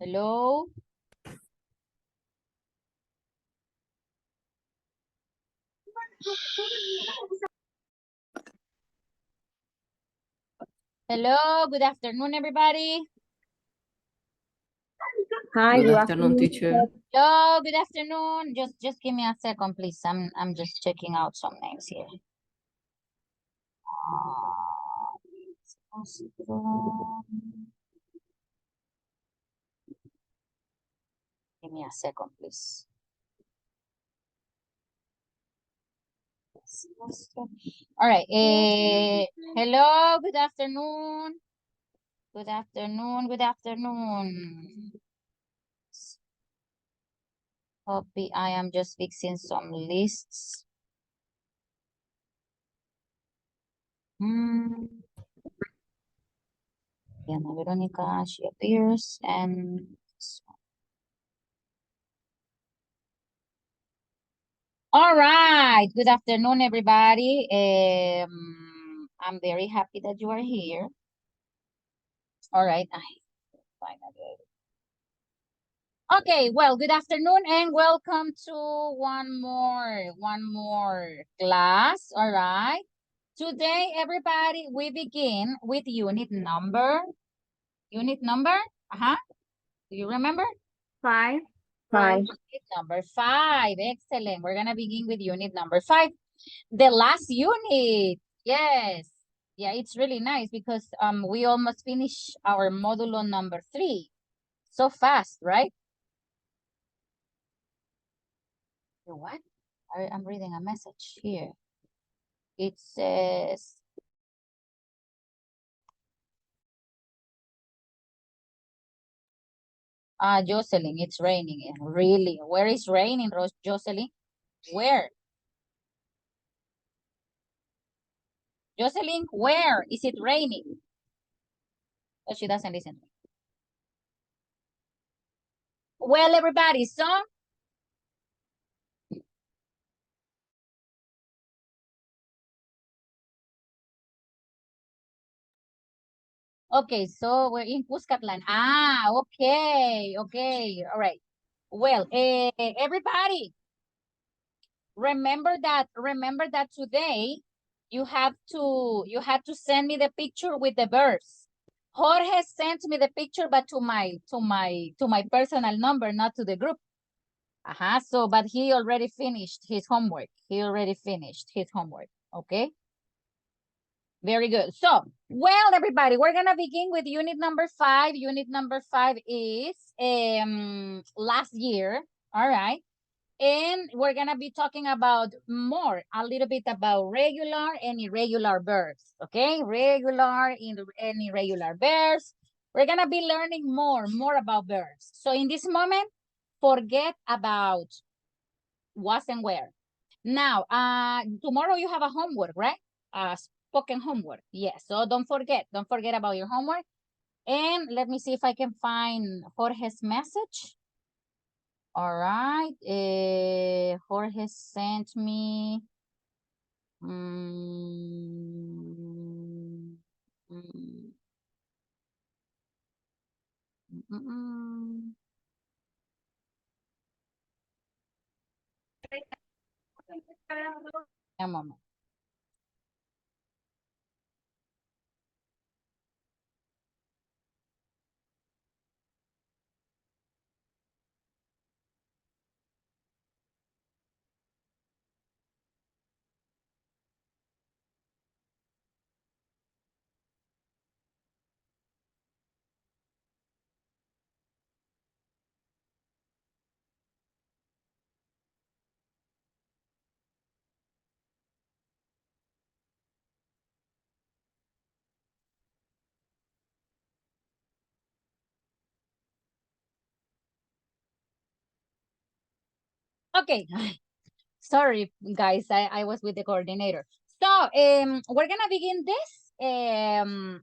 Hello. Hello, good afternoon, everybody. Hi, Good afternoon, teacher. Hello, good afternoon. Just give me a second, please. I'm just checking out some names here. Give me a second, please. All right. Hello, good afternoon. Good afternoon, good afternoon. Copy. I am just fixing some lists. Diana Veronica, she appears, and all right. Good afternoon, everybody. I'm very happy that you are here. All right. Okay, well, good afternoon and welcome to one more class. All right. Today, everybody, we begin with unit number. Unit number? Do you remember? Five. Unit number 5. Excellent. We're gonna begin with unit number 5. The last unit. Yes. Yeah, it's really nice because we almost finished our modulo number 3. So fast, right? What? I'm reading a message here. It says, Jocelyn, it's raining. Really? Where is raining, Jocelyn? Where? Jocelyn, where is it raining? Oh, she doesn't listen to me. Well, everybody, so okay, so we're in Cuscatlan. Okay, all right. Well, everybody, remember that today you had to send me the picture with the verbs. Jorge sent me the picture, but to my personal number, not to the group. So, but he already finished his homework. Okay. Very good. So, well, everybody, we're going to begin with unit number 5. Unit number 5 is last year. All right. And we're going to be talking about a little bit about regular and irregular verbs. Okay. Regular and irregular verbs. We're going to be learning more about verbs. So in this moment, forget about was and where. Now, tomorrow you have a homework, right? Spoken homework. Yes, so don't forget about your homework. And let me see if I can find Jorge's message. All right, Jorge sent me. A moment. Okay. Sorry, guys, I was with the coordinator. So we're gonna begin this. I'm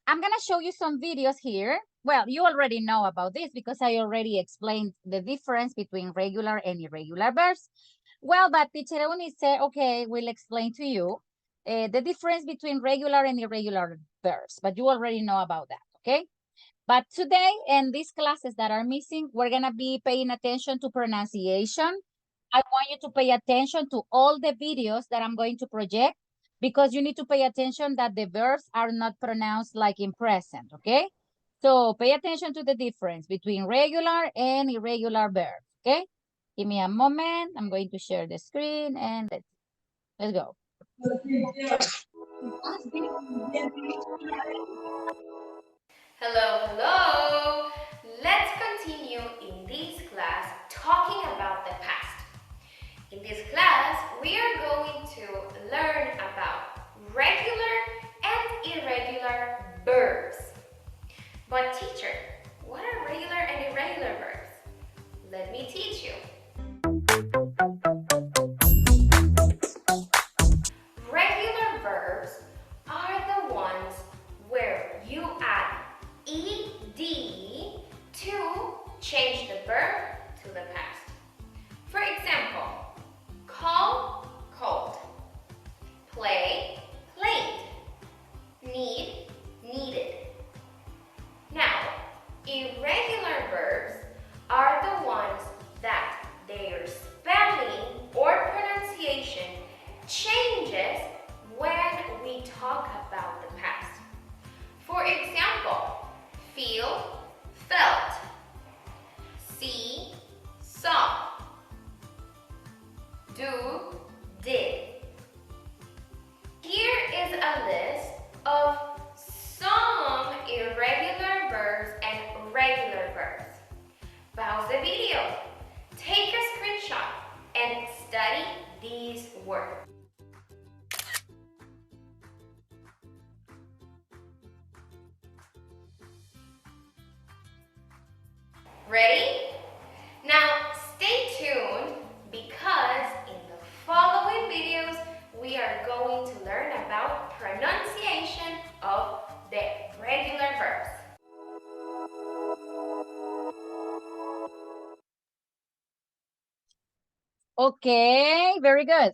gonna show you some videos here. Well, you already know about this because I already explained the difference between regular and irregular verbs. Well, but Teacher Uni said, okay, we'll explain to you the difference between regular and irregular verbs, but you already know about that, okay? But today, in these classes that are missing, we're going to be paying attention to pronunciation. I want you to pay attention to all the videos that I'm going to project, because you need to pay attention that the verbs are not pronounced like in present, okay? So pay attention to the difference between regular and irregular verbs, okay? Give me a moment. I'm going to share the screen and let's go. Hello, hello! Let's continue in this class talking about the past. In this class, we are going to learn about regular and irregular verbs. But teacher, what are regular and irregular verbs? Let me teach you. Regular verbs are the ones where you add ed to change the verb to the past. For example, call, called, play, played, need, needed. Now, irregular verbs are the ones that their spelling or pronunciation changes when we talk about the past. For example, feel, felt, see, saw, do, did. Here is a list of some irregular verbs and regular verbs. Pause the video, take a screenshot, and study these words. Ready? Now stay tuned, because in the following videos we are going to learn about pronunciation of the regular verbs. Okay, very good.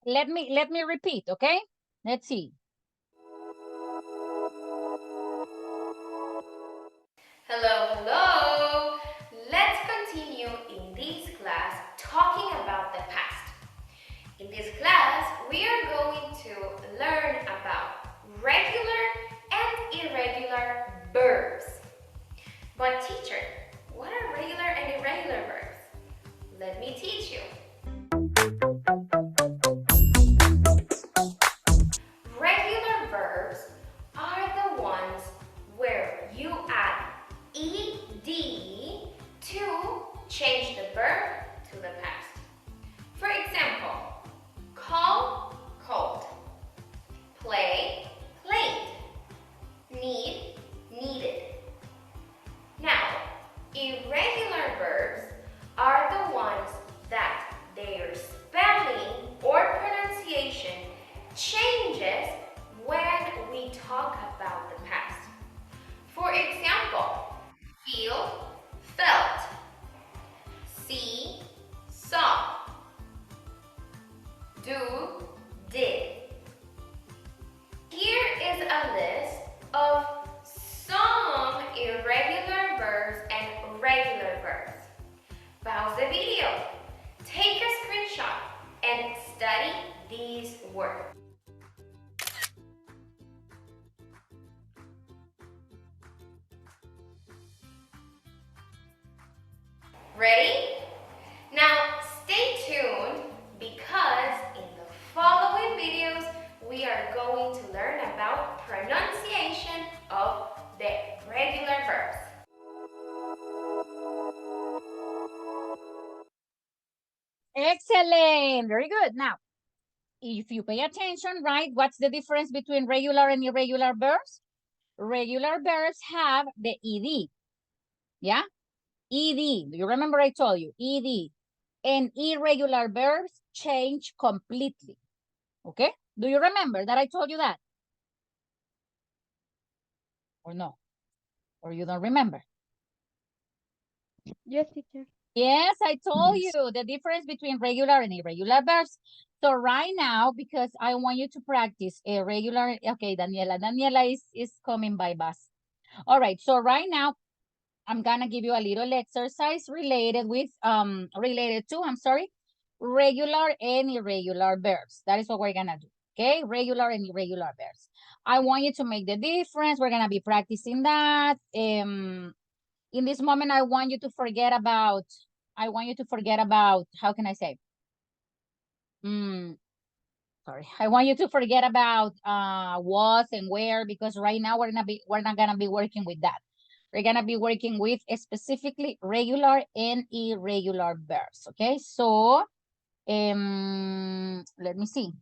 Let me repeat, okay? Let's see. Hello, hello! Let's continue in this class talking about the past. In this class, we are going to learn about regular and irregular verbs. But teacher, what are regular and irregular verbs? Let me teach you. Regular verbs are the ones where you add ed to change the verb to the past. For example, call, called, play, played, need, needed. Now, irregular verbs are the ones that their spelling or pronunciation changes when we talk about the past. For example, feel, felt, see, saw, do, did. Here is a list of some irregular verbs and regular verbs. Pause the video, take a screenshot, and study these words. Ready? Now stay tuned, because in the following videos we are going to learn about pronunciation of the regular verbs. Excellent, very good. Now, if you pay attention, right, what's the difference between regular and irregular verbs? Regular verbs have the ed, yeah? Ed, do you remember I told you, ed. And irregular verbs change completely, okay? Do you remember that I told you that? Or no? Or you don't remember? Yes, teacher. Yes, I told you the difference between regular and irregular verbs. So right now, because I want you to practice a regular, okay, Daniela is coming by bus. All right, so right now, I'm gonna give you a little exercise related with, related to, regular and irregular verbs. That is what we're gonna do, okay? Regular and irregular verbs. I want you to make the difference. We're gonna be practicing that. In this moment, I want you to forget about, how can I say? Sorry, I want you to forget about was and where, because right now we're not gonna be working with that. We're gonna be working with specifically regular and irregular verbs. Okay, so let me see.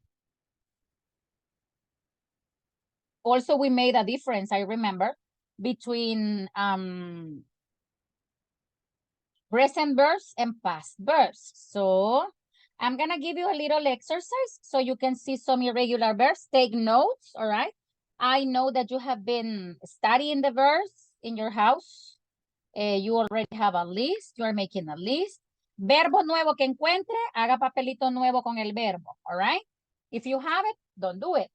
Also, we made a difference, I remember, between present verbs and past verbs. So I'm gonna give you a little exercise so you can see some irregular verbs. Take notes, all right? I know that you have been studying the verbs in your house. You already have a list. You are making a list. Verbo nuevo que encuentre, haga papelito nuevo con el verbo, all right? If you have it, don't do it.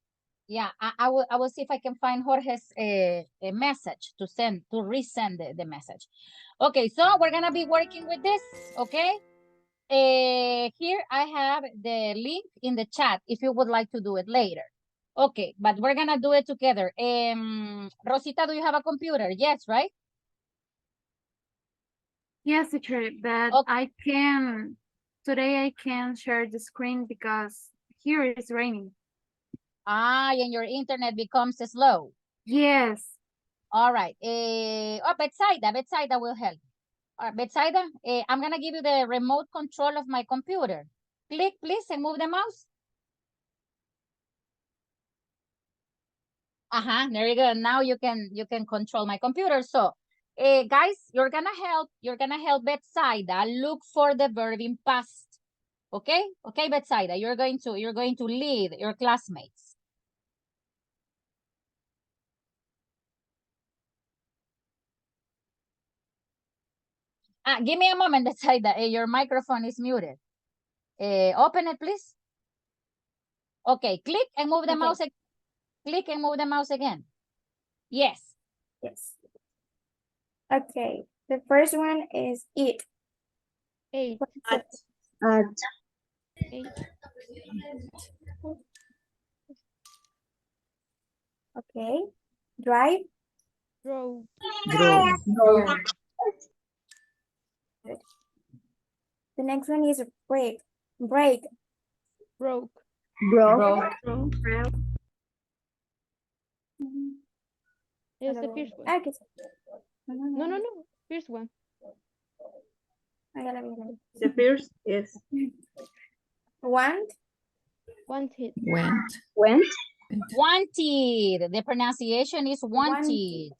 Yeah, I will see if I can find Jorge's a message to resend the message. Okay, so we're gonna be working with this, okay? Here I have the link in the chat if you would like to do it later. Okay, but we're gonna do it together. Rosita, do you have a computer? Yes, right? Yes, teacher, but Okay. today I can share the screen because here it's raining. And your internet becomes slow. Yes. All right. Betsaida will help. All right, Betsaida, I'm gonna give you the remote control of my computer. Click, please, and move the mouse. There you go. Now you can control my computer. So, guys, you're gonna help Betsaida look for the verb in past. Okay, Betsaida, you're going to lead your classmates. Give me a moment, Betsaida. Your microphone is muted. Open it, please. Okay, click and move the mouse. Click and move the mouse again. Yes. Yes. Okay. The first one is eat. Eight. At. Eight. Okay. Drive. Drove. Good. The next one is break. Break. Broke. It's the first one. Okay. No. First one. The first is want. Wanted. Wanted. The pronunciation is wanted.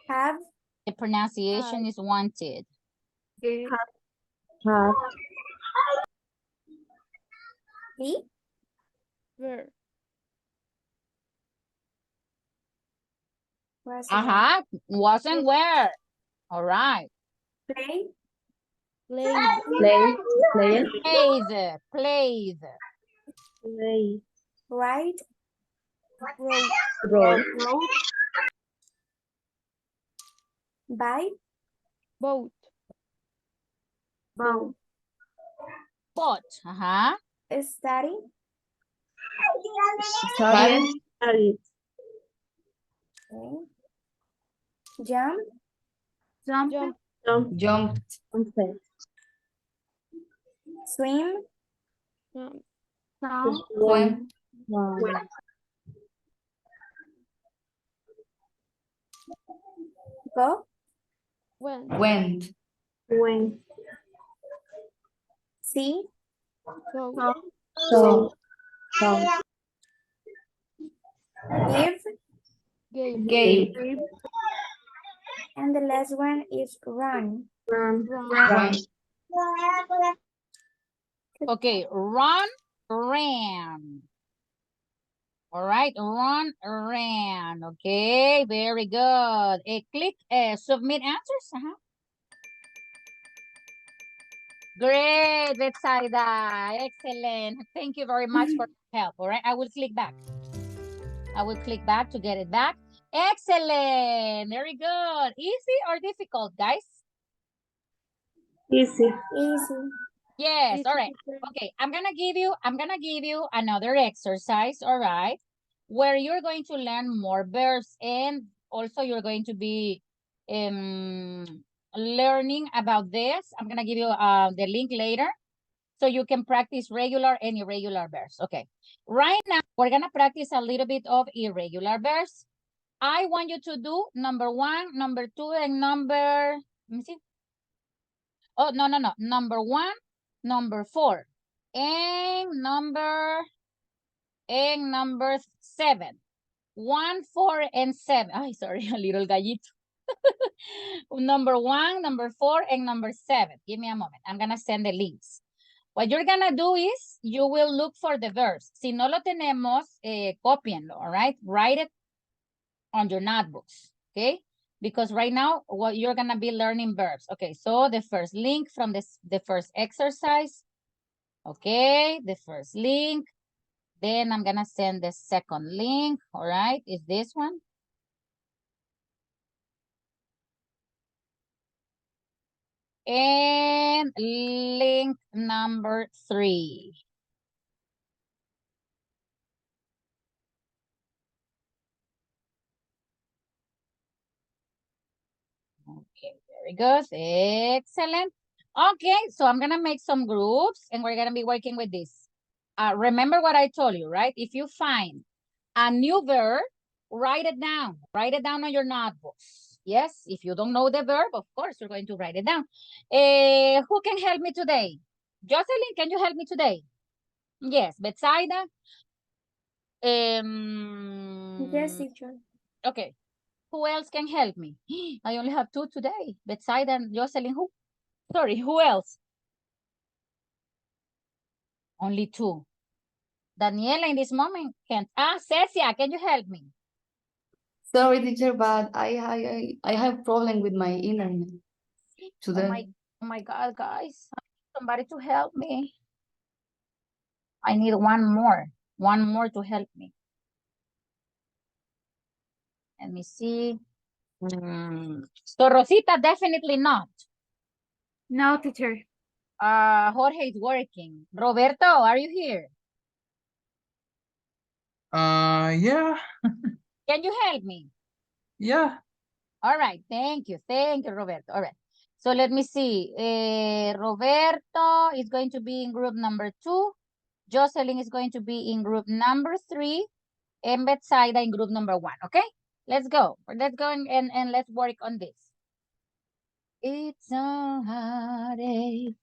Have. The pronunciation is wanted. Have. Be. Were. Wasn't where. All right. Play. Played. Plays. Ride. Wrote. Buy. Boat. Bought. Study. Okay. Jump. Jump. Swim. Go. Went. See. So. Give. Gave. And the last one is run. Run. Okay, run, ran. All right, run, ran. Okay, very good. Click submit answers. Great, Betsaida. Excellent. Thank you very much for help. All right, I will click back. I will click back to get it back. Excellent. Very good. Easy or difficult, guys? Easy. Yes. Easy All right. teacher. Okay. I'm gonna give you another exercise, all right, where you're going to learn more verbs, and also you're going to be learning about this. I'm gonna give you the link later so you can practice regular and irregular verbs. Okay. Right now, we're gonna practice a little bit of irregular verbs. I want you to do number 1, number 2, and number, let me see. Oh, no. Number 1, number 4, and number 7. 1, 4, and 7. Ay, sorry, a little gallito. Number 1, number 4, and number 7. Give me a moment. I'm gonna send the links. What you're gonna do is you will look for the verbs. Si no lo tenemos, cópienlo, all right? Write it on your notebooks, okay? Because right now, what you're gonna be learning verbs. Okay, so the first link from the first exercise. Okay, the first link. Then I'm gonna send the second link, all right? Is this one? And link number 3. Okay, very good. Excellent. Okay, so I'm gonna make some groups and we're gonna be working with this. Remember what I told you, right? If you find a new verb, write it down. Write it down on your notebooks. Yes, if you don't know the verb, of course, you're going to write it down. Who can help me today? Jocelyn, can you help me today? Yes, Betsaida. Yes, teacher. Okay. Who else can help me? I only have 2 today. Betsaida and Jocelyn. Who? Sorry, who else? Only 2. Daniela in this moment can't. Cecia, can you help me? Sorry, teacher, but I have problem with my internet Oh today. my God, guys. I need somebody to help me. I need one more to help me. Let me see. So Rosita, definitely not. No, teacher. Jorge is working. Roberto, are you here? Yeah, Can you help me? yeah. All right, thank you, Roberto. All right, so let me see. Roberto is going to be in group number 2. Jocelyn is going to be in group number 3. And Betsaida in group number 1, okay? Let's go. Let's go and let's work on this. It's a heartache.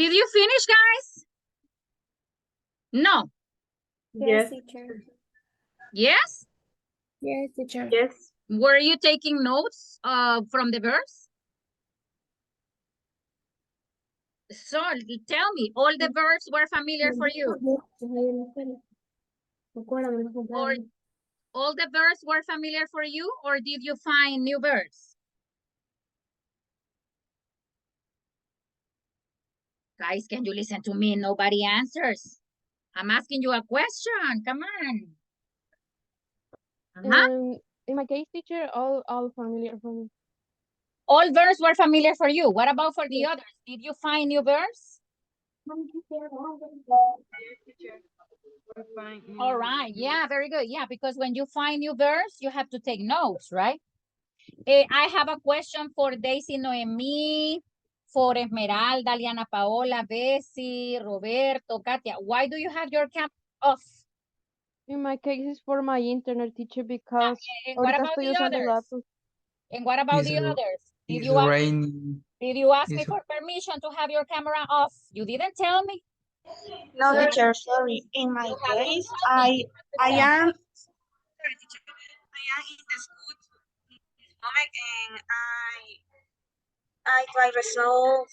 Did you finish, guys? No. Yes, teacher. Yes? Yes, teacher. Yes. Were you taking notes from the verse? So tell me, all the verbs were familiar for you? Or all the verbs were familiar for you, or did you find new verbs? Guys, can you listen to me? Nobody answers. I'm asking you a question. Come on. In my case, teacher, all familiar for me. All verbs were familiar for you. What about for the others? Did you find new verbs? All right. Yeah, very good. Yeah, because when you find new verbs, you have to take notes, right? I have a question for Daisy Noemi, for Esmeralda, Liana Paola, Bessie, Roberto, Katia. Why do you have your camera off? In my case, it's for my internet, teacher, because And what ahorita about estoy the usando others? datos. And what about Is the others? is raining. Did you ask me Is for permission to have your camera off? You didn't tell me. No, So teacher, sorry. In my you have to case, tell me. I am sorry, teacher. I am in the school this moment and I try resolve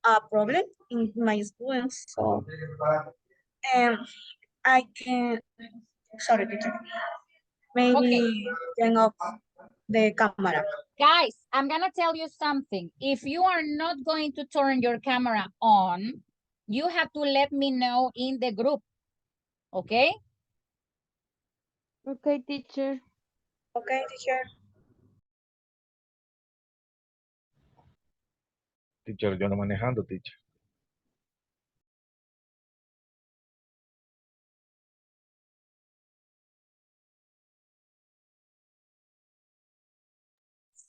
a problem in my students. So and I can sorry, teacher. Okay. Maybe turn off the camera. Guys, I'm going to tell you something. If you are not going to turn your camera on, you have to let me know in the group. Okay? Okay, teacher. Okay, teacher. Teacher, yo no manejando, teacher.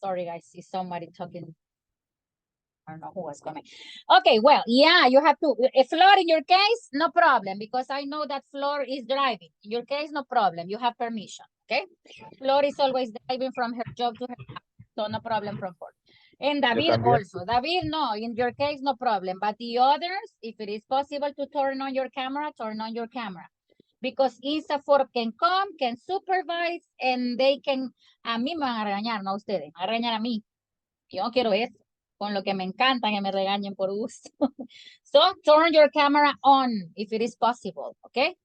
Sorry, guys. See somebody talking. I don't know who was coming. Okay, well, yeah, you have to. A Flor, in your case, no problem, because I know that Flor is driving. In your case, no problem. You have permission, okay? Flor is always driving from her job to her house, so no problem from Flor. And Yo David también. also. David, no, in your case, no problem. But the others, if it is possible to turn on your camera, turn on your camera. Because INSAFORP can come, can supervise, and they can, a mí me van a regañar, no a ustedes, me van a regañar a mí. Yo no quiero eso, con lo que me encanta que me regañen por gusto. So turn your camera on if it is possible, okay?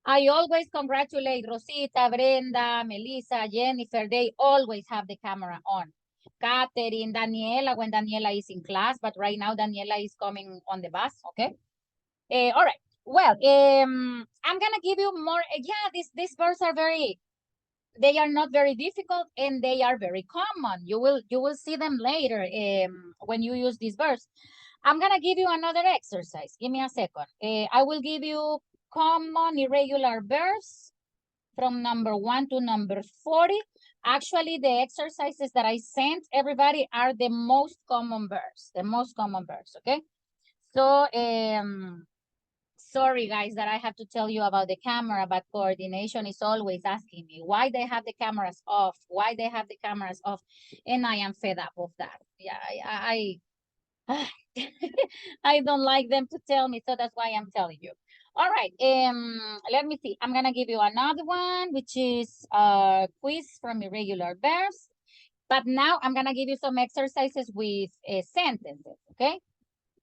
I always congratulate Rosita, Brenda, Melissa, Jennifer. They always have the camera on. Catherine, Daniela, when Daniela is in class, but right now Daniela is coming on the bus, okay? All right. Well, I'm gonna give you more. Yeah, these birds are they are not very difficult and they are very common. You will see them later when you use these verbs. I'm gonna give you another exercise. Give me a second. I will give you common irregular verbs from number 1 to number 40. Actually, the exercises that I sent everybody are the most common verbs. The most common verbs, okay? So sorry guys that I have to tell you about the camera, but coordination is always asking me why they have the cameras off, why they have the cameras off, and I am fed up of that. Yeah, I I don't like them to tell me, so that's why I'm telling you. All right, let me see. I'm gonna give you another one, which is a quiz from irregular verbs. But now I'm gonna give you some exercises with sentences, okay?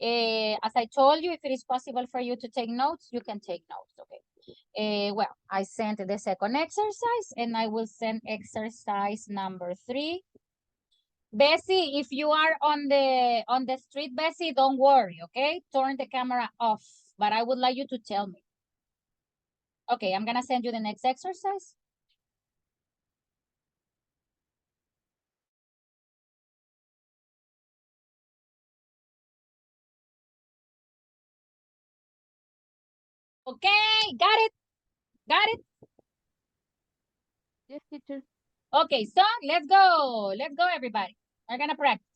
As I told you, if it is possible for you to take notes, you can take notes, okay? Well, I sent the second exercise and I will send exercise number 3. Bessie, if you are on the street, Bessie, don't worry, okay? Turn the camera off, but I would like you to tell me. Okay, I'm gonna send you the next exercise. Okay, got it? Got it? Yes, teacher. Okay, so let's go. Let's go, everybody. We're gonna practice.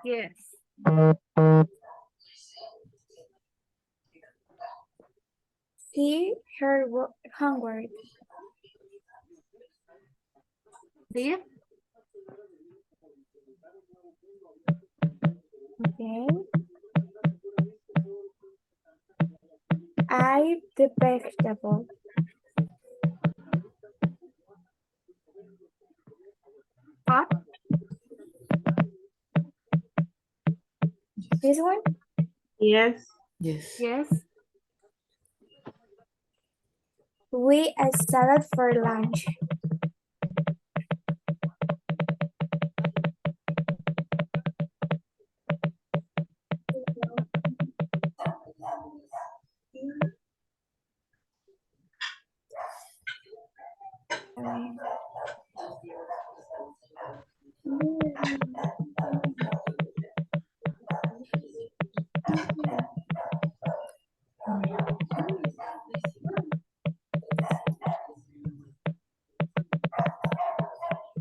Yes. See her homework. Did? Okay. I the vegetable. Hot? This one? Yes. Yes. Yes. We ate salad for lunch.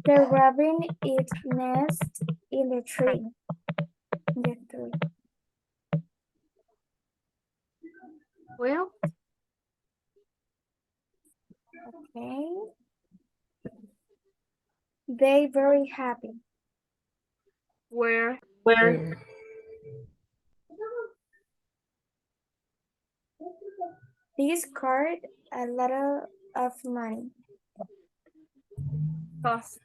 The robin its nest in the tree. Well, Okay. They very happy. where? Where? Where? This card a lot of money. Cost.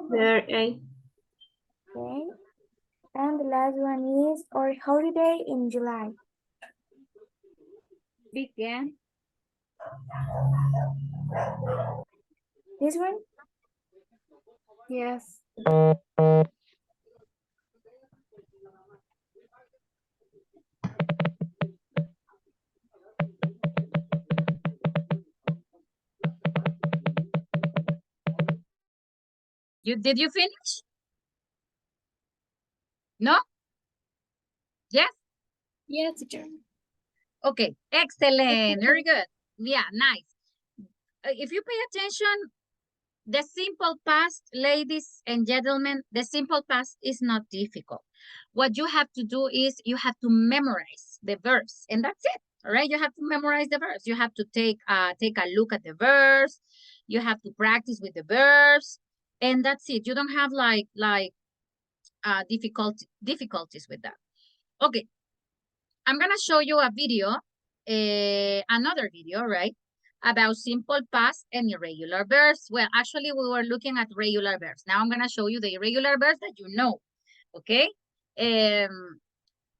There a Okay. And the last one is our holiday in July. Began. This one? Yes. Did you finish? No? Yes? Yes, teacher. Okay, excellent. Very good. Yeah, nice. If you pay attention, the simple past, ladies and gentlemen, the simple past is not difficult. What you have to do is you have to memorize the verbs, and that's it. All right, you have to memorize the verbs. You have to take a look at the verbs. You have to practice with the verbs, and that's it. You don't have difficulties with that. Okay, I'm gonna show you a video, another video, right? About simple past and irregular verbs. Well, actually, we were looking at regular verbs. Now I'm gonna show you the irregular verbs that you know, okay?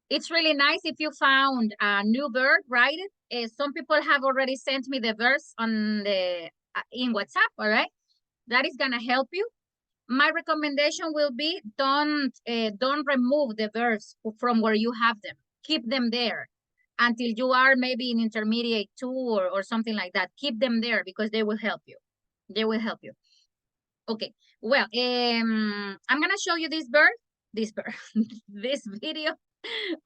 It's really nice if you found a new verb, write it. Some people have already sent me the verbs on the in WhatsApp, all right? That is gonna help you. My recommendation will be don't remove the verbs from where you have them. Keep them there until you are maybe in intermediate 2 or something like that. Keep them there because they will help you. They will help you. Okay. Well, I'm gonna show you this this video.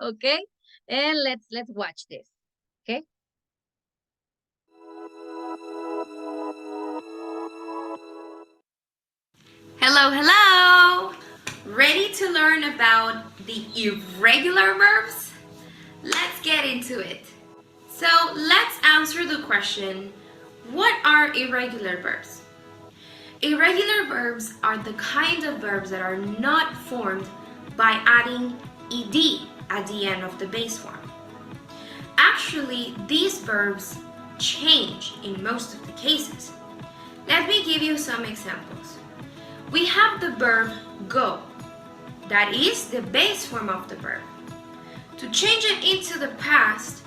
Okay, and let's watch this. Okay. Hello, hello! Ready to learn about the irregular verbs? Let's get into it. So let's answer the question, what are irregular verbs? Irregular verbs are the kind of verbs that are not formed by adding ed at the end of the base form. Actually, these verbs change in most of the cases. Let me give you some examples. We have the verb go. That is the base form of the verb. To change it into the past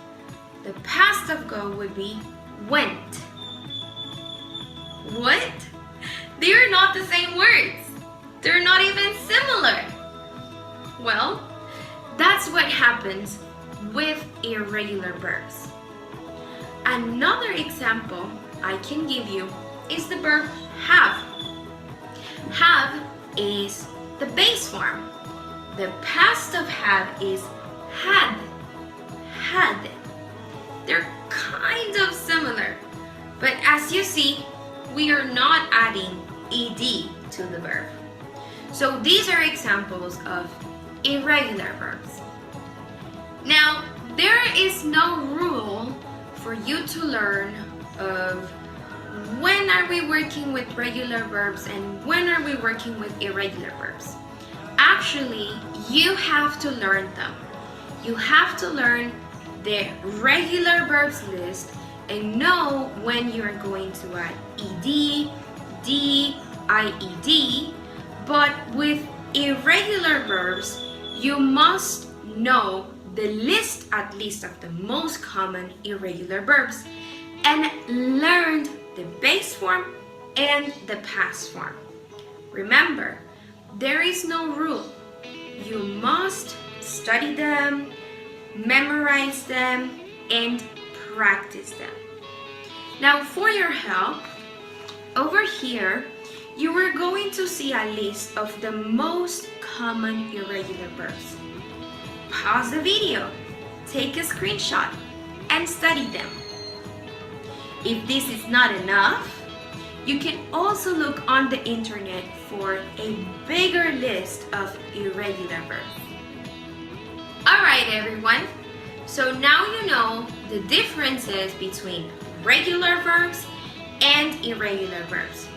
of go would be went. What? They are not the same words. They're not even similar. Well, that's what happens with irregular verbs. Another example I can give you is the verb have. Have is the base form. The past of have is had. Had. They're kind of similar, But as you see, we are not adding ed to the verb. So these are examples of irregular verbs. Now, there is no rule for you to learn of when are we working with regular verbs and when are we working with irregular verbs. Actually, you have to learn them. You have to learn the regular verbs list and know when you're going to add ed, d, ied, but with irregular verbs, you must know the list at least of the most common irregular verbs and learn the base form and the past form. Remember, there is no rule. You must study them, memorize them, and practice them. Now, for your help, over here, you are going to see a list of the most common irregular verbs. Pause the video, take a screenshot, and study them. If this is not enough, you can also look on the internet for a bigger list of irregular verbs. Alright everyone, so now you know the differences between regular verbs and irregular verbs.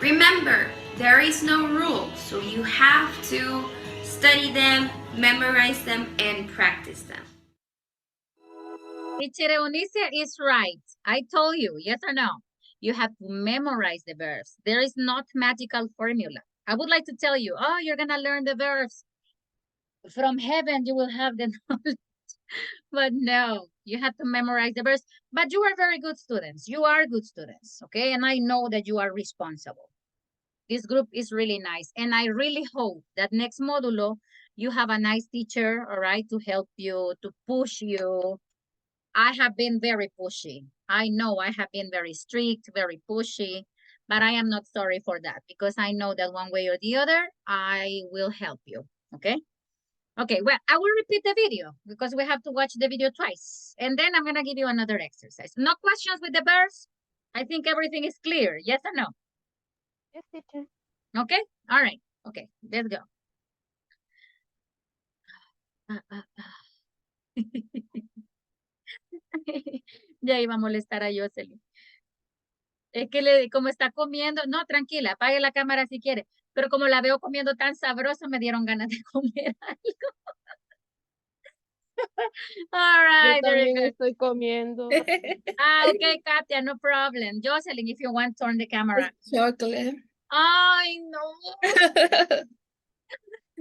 Remember, there is no rule, so you have to study them, memorize them, and practice them. Teacher Eunice is right. I told you, yes or no? You have to memorize the verbs. There is not magical formula. I would like to tell you, oh, you're gonna learn the verbs. From heaven, you will have the knowledge. But no, you have to memorize the verbs. But you are very good students. You are good students, okay? And I know that you are responsible. This group is really nice. And I really hope that next modulo, you have a nice teacher, all right, to help you, to push you. I have been very pushy. I know I have been very strict, very pushy, but I am not sorry for that because I know that one way or the other, I will help you, okay? Okay, well, I will repeat the video because we have to watch the video twice. And then I'm gonna give you another exercise. No questions with the verbs? I think everything is clear, yes or no? Yes, teacher. Okay, all right, okay, let's go. Ya iba a molestar a Jocelyn. Es que como está comiendo, no, tranquila, apague la cámara si quiere, pero como la veo comiendo tan sabroso, me dieron ganas de comer algo. All right, Yo very también good. estoy comiendo. Okay, Katia, no problem. Jocelyn, if you want, turn the camera. Chocolate. I know.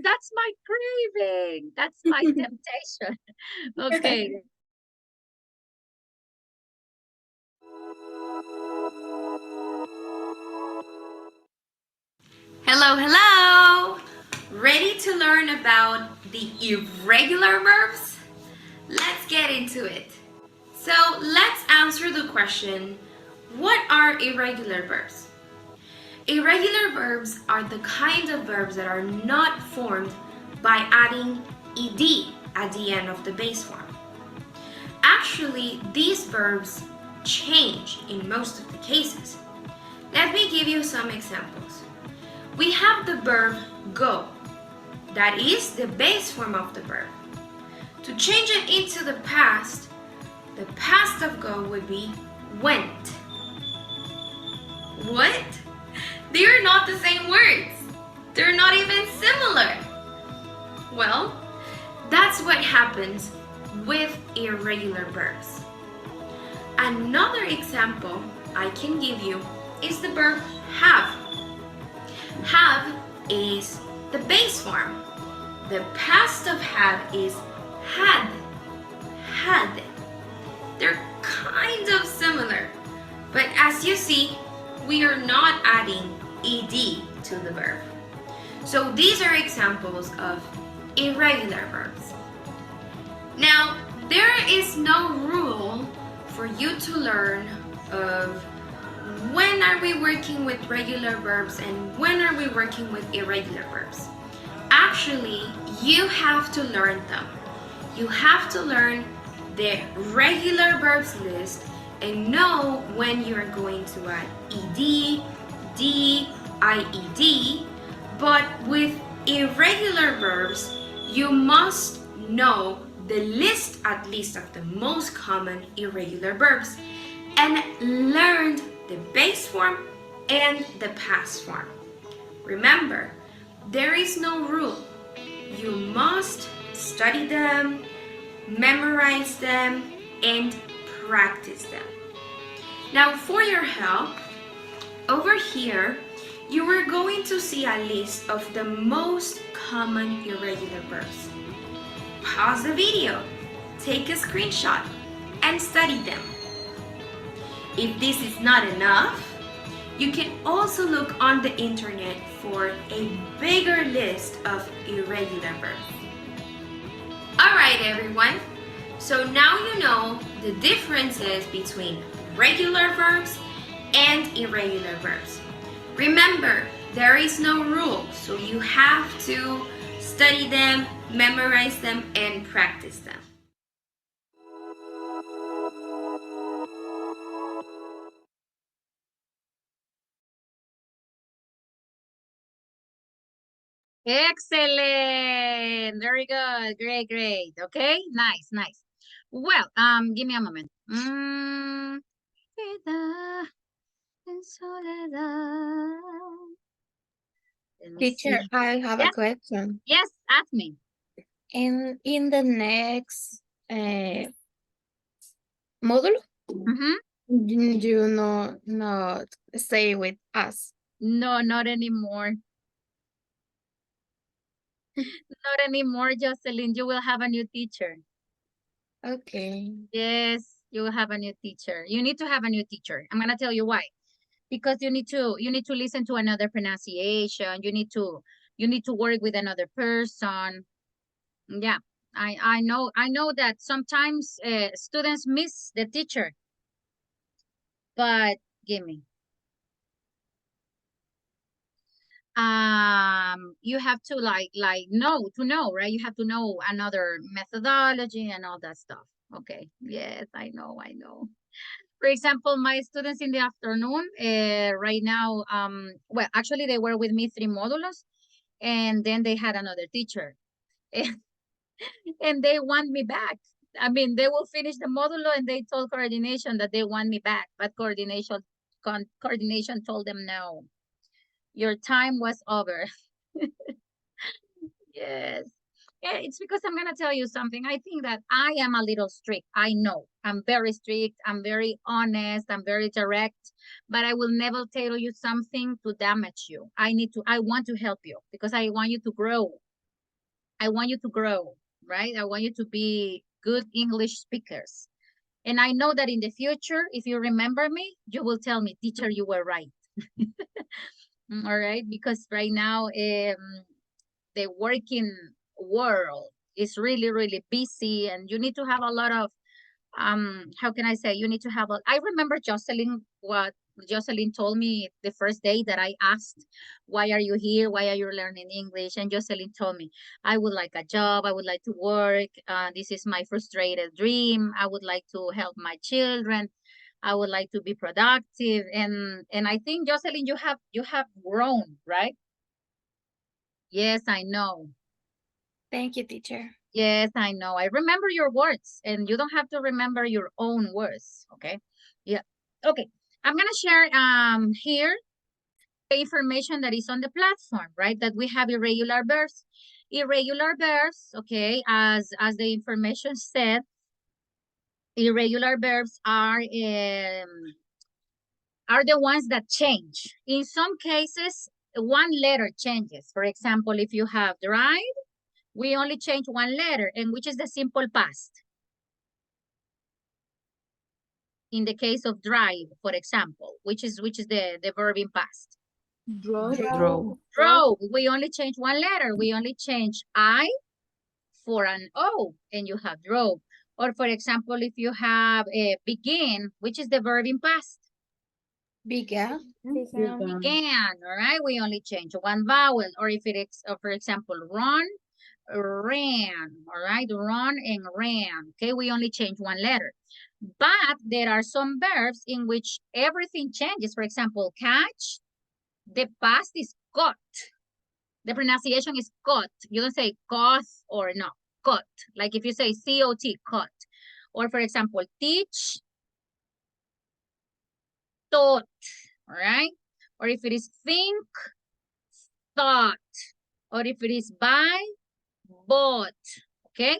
That's my craving. That's my temptation. Okay. Hello, hello! Ready to learn about the irregular verbs? Let's get into it. So let's answer the question, what are irregular verbs? Irregular verbs are the kind of verbs that are not formed by adding ed at the end of the base form. Actually, these verbs change in most of the cases. Let me give you some examples. We have the verb go. That is the base form of the verb. To change it into the past of go would be went. What? They are not the same words. They're not even similar. Well, that's what happens with irregular verbs. Another example I can give you is the verb have. Have is the base form. The past of have is had. Had. They're kind of similar, but as you see, we are not adding ed to the verb. So these are examples of irregular verbs. Now, there is no rule for you to learn of when are we working with regular verbs and when are we working with irregular verbs. Actually, you have to learn them. You have to learn the regular verbs list and know when you're going to add ed, d, ied, but with irregular verbs, you must know the list at least of the most common irregular verbs and learned the base form and the past form. Remember, there is no rule. You must study them, memorize them, and practice them. Now, for your help, over here, you are going to see a list of the most common irregular verbs. Pause the video, take a screenshot, and study them. If this is not enough, you can also look on the internet for a bigger list of irregular verbs. Alright everyone, so now you know the differences between regular verbs and irregular verbs. Remember, there is no rule, so you have to study them, memorize them, and practice them. Excellent. Very good. Great, great. Okay, nice, nice. Well, give me a moment. Vida en soledad. Let me Teacher, see. I have a Yes, question. yes, ask me. In the next módulo, you not stay with us. No, not anymore. Not anymore, Jocelyn. You will have a new teacher. Okay. Yes, you will have a new teacher. You need to have a new teacher. I'm gonna tell you why. Because you need to listen to another pronunciation. You need to work with another person. Yeah, I know that sometimes students miss the teacher, but give me. You have to like know, right? You have to know another methodology and all that stuff. Okay, yes, I know. For example, my students in the afternoon, right now, well, actually they were with me 3 modules, and then they had another teacher, and they want me back. I mean, they will finish the modulo and they told coordination that they want me back, but coordination told them no. Your time was over. Yes. Yeah, it's because I'm gonna tell you something. I think that I am a little strict. I know I'm very strict. I'm very honest. I'm very direct. But I will never tell you something to damage you. I want to help you because I want you to grow. I want you to grow, right? I want you to be good English speakers. And I know that in the future, if you remember me, you will tell me, teacher, you were right. All right, because right now the working world is really, really busy, and you need to have a lot of how can I say, you need to have a, I remember what Jocelyn told me the first day that I asked, why are you here, why are you learning English? And Jocelyn told me, I would like a job, I would like to work, this is my frustrated dream, I would like to help my children, I would like to be productive. And I think, Jocelyn, you have grown, right? Yes, I know. Thank you, teacher. Yes, I know. I remember your words, and you don't have to remember your own words, okay? Yeah. Okay. I'm going to share here the information that is on the platform, right? That we have irregular verbs. Irregular verbs, okay, as the information said, irregular verbs are the ones that change. In some cases, one letter changes. For example, if you have drive, we only change one letter, and which is the simple past. In the case of drive, for example, which is the verb in past. Draw. Drove, we only change one letter. We only change I for an O, and you have drove. Or for example, if you have a begin, which is the verb in past. Began. Began, all right? We only change one vowel. Or if it is, for example, run, ran, all right? Run and ran, okay? We only change one letter. But there are some verbs in which everything changes. For example, catch, the past is caught. The pronunciation is caught. You don't say caught or no, caught. Like if you say C-O-T, caught. Or for example, teach, taught, all right? Or if it is think, thought. Or if it is buy, bought, okay?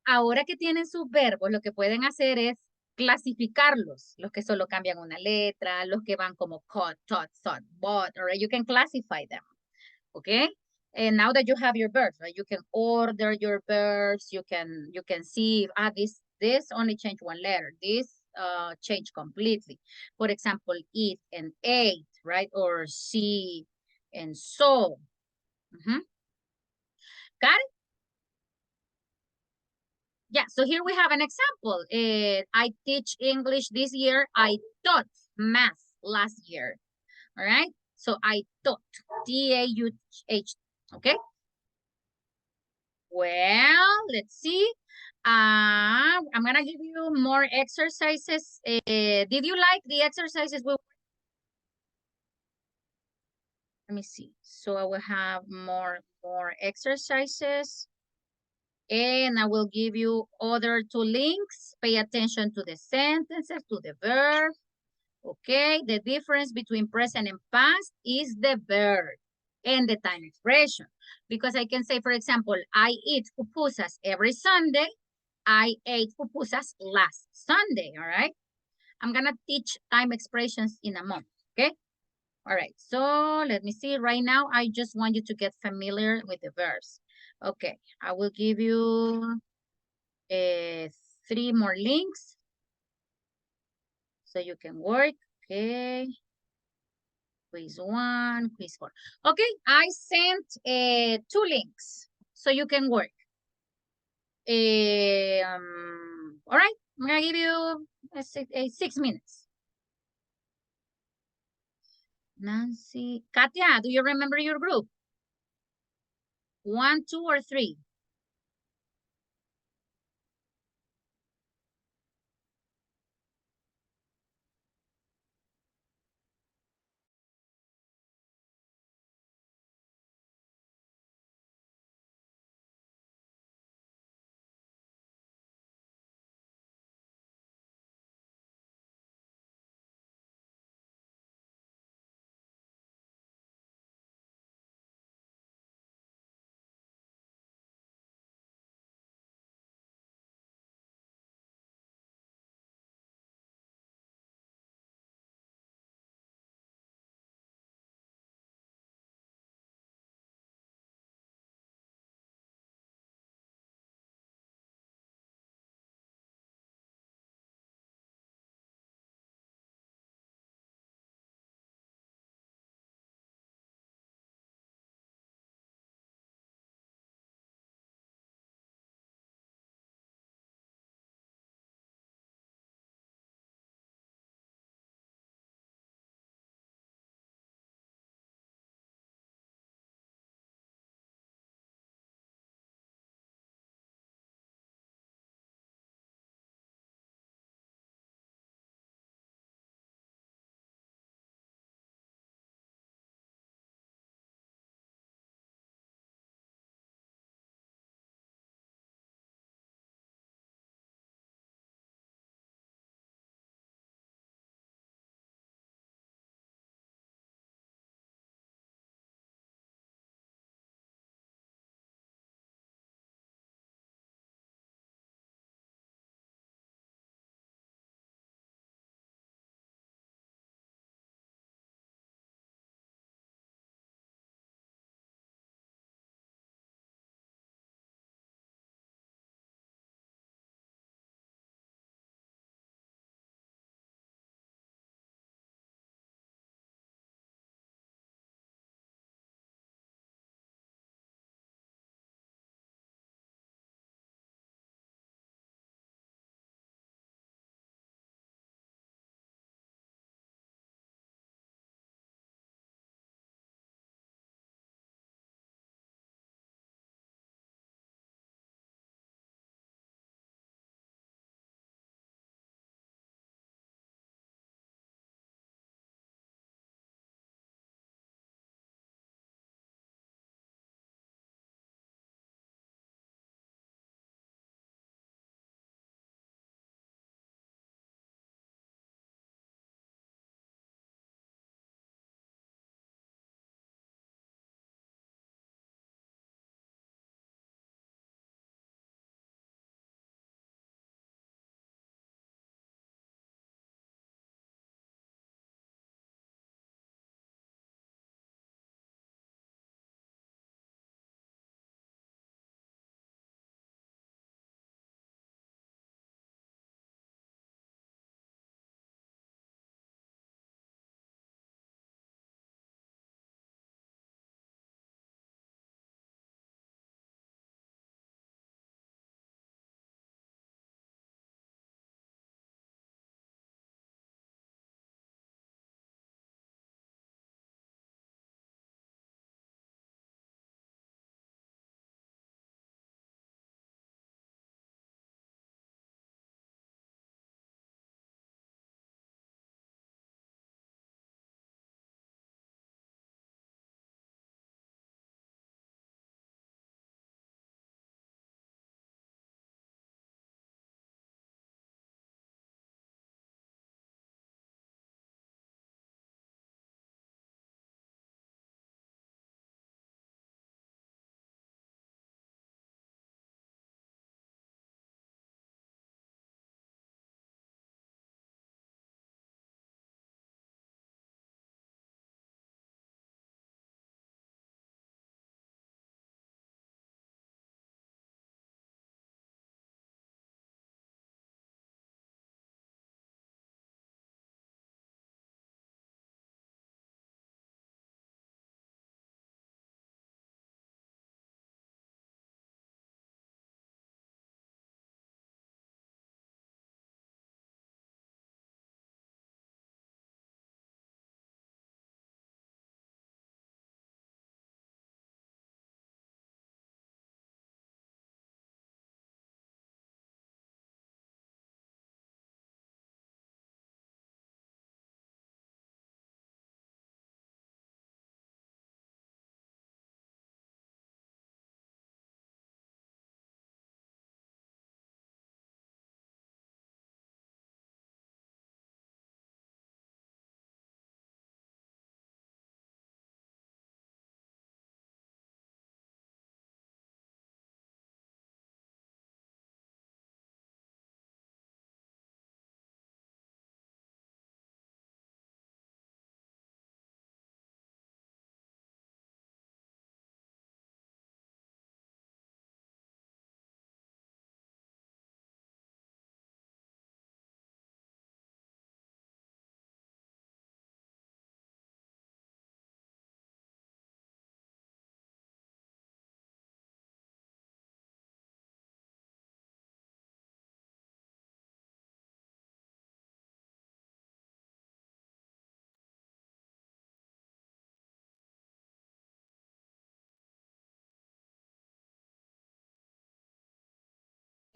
Ahora que tienen sus verbos, lo que pueden hacer es clasificarlos. Los que solo cambian una letra, los que van como caught, taught, thought, bought, all right? You can classify them, okay? And now that you have your verbs, right? You can order your verbs. You can see, this only change one letter. This change completely. For example, eat and ate, right? Or see and saw. Got it? Yeah, so here we have an example. I teach English this year. I taught math last year. All right? So I taught, T-A-U-H, okay? Well, let's see. I'm gonna give you more exercises. Did you like the exercises? Let me see. So I will have more exercises. And I will give you other two links. Pay attention to the sentences, to the verb. Okay, the difference between present and past is the verb and the time expression. Because I can say, for example, I eat pupusas every Sunday. I ate pupusas last Sunday, all right? I'm gonna teach time expressions in a moment, okay? All right, so let me see. Right now, I just want you to get familiar with the verbs. Okay, I will give you 3 more links so you can work. Okay. Quiz 1, quiz 4. Okay, I sent 2 links so you can work. All right, I'm gonna give you 6 minutes. Nancy, Katia, do you remember your group? 1, 2, or 3?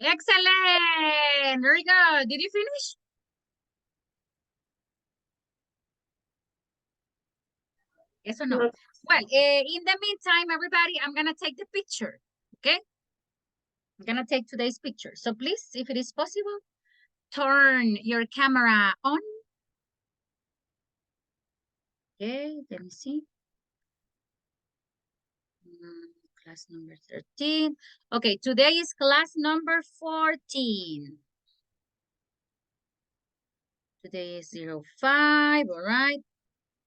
Excellent. Very good. Did you finish? Yes or no? Not- Well, in the meantime, everybody, I'm going to take the picture. Okay? I'm going to take today's picture. So please, if it is possible, turn your camera on. Okay, let me see. Class number 13. Okay, today is class number 14. Today is 05, all right?